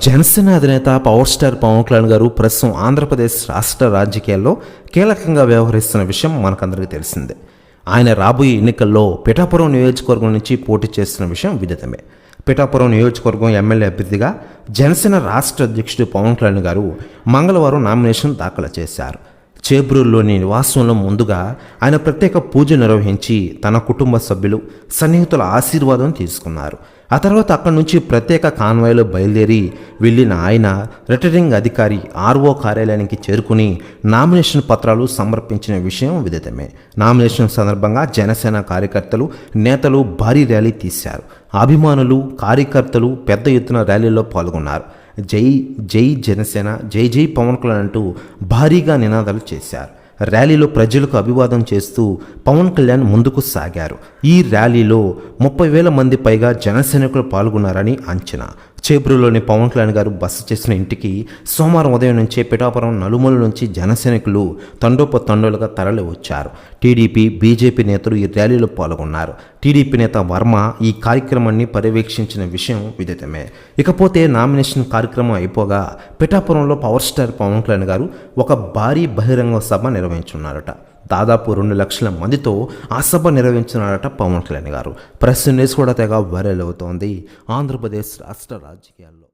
జనసేన అధినేత power star Pawan Kalyan గారు ప్రస్తుతం ఆంధ్రప్రదేశ్ రాష్ట్ర రాజకీయాల్లో కీలకంగా వ్యవహరిస్తున్న విషయం మనకందరికీ తెలిసిందే. ఆయన రాబోయే ఎన్నికల్లో పిఠాపురం నియోజకవర్గం నుంచి పోటీ చేస్తున్న విషయం విదితమే. పిఠాపురం నియోజకవర్గం ఎమ్మెల్యే అభ్యర్థిగా జనసేన రాష్ట్ర అధ్యక్షుడు పవన్ కళ్యాణ్ గారు మంగళవారం నామినేషన్ దాఖలు చేశారు. చేబ్రూరులోని నివాసంలో ముందుగా ఆయన ప్రత్యేక పూజ నిర్వహించి తన కుటుంబ సభ్యులు, సన్నిహితుల ఆశీర్వాదం తీసుకున్నారు. ఆ తర్వాత అక్కడి నుంచి ప్రత్యేక కాన్వాయ్లో బయలుదేరి వెళ్ళిన ఆయన రిటర్నింగ్ అధికారి ఆర్ఓ కార్యాలయానికి చేరుకుని నామినేషన్ పత్రాలు సమర్పించిన విషయం విదితమే. నామినేషన్ సందర్భంగా జనసేన కార్యకర్తలు, నేతలు భారీ ర్యాలీ తీశారు. అభిమానులు, కార్యకర్తలు పెద్ద ఎత్తున ర్యాలీలో పాల్గొన్నారు. జై జై జనసేన, జై జై పవన్ కళ్యాణ్ అంటూ భారీగా నినాదాలు చేశారు. ర్యాలీలో ప్రజలకు అభివాదం చేస్తూ పవన్ కళ్యాణ్ ముందుకు సాగారు. ఈ ర్యాలీలో 30,000 మంది పైగా జనసైనికులు పాల్గొన్నారని అంచనా. చేబ్రూరులోని పవన్ కళ్యాణ్ గారు బస చేసిన ఇంటికి సోమవారం ఉదయం నుంచే పిఠాపురం నలుమూల నుంచి జనసైనికులు తండోపతండోలుగా తరలి వచ్చారు. టీడీపీ, బీజేపీ నేతలు ఈ ర్యాలీలో పాల్గొన్నారు. టీడీపీ నేత వర్మ ఈ కార్యక్రమాన్ని పర్యవేక్షించిన విషయం విదితమే. ఇకపోతే నామినేషన్ కార్యక్రమం అయిపోగా పిఠాపురంలో పవర్ స్టార్ పవన్ కళ్యాణ్ గారు ఒక భారీ బహిరంగ సభ నిర్వహించున్నారట. దాదాపు 2 లక్షల మందితో ఆ సభ నిర్వహించినారట పవన్ కళ్యాణ్ గారు. ప్రెస్ న్యూస్ కూడా తెగ వైరల్ అవుతోంది ఆంధ్రప్రదేశ్ రాష్ట్ర రాజకీయాల్లో.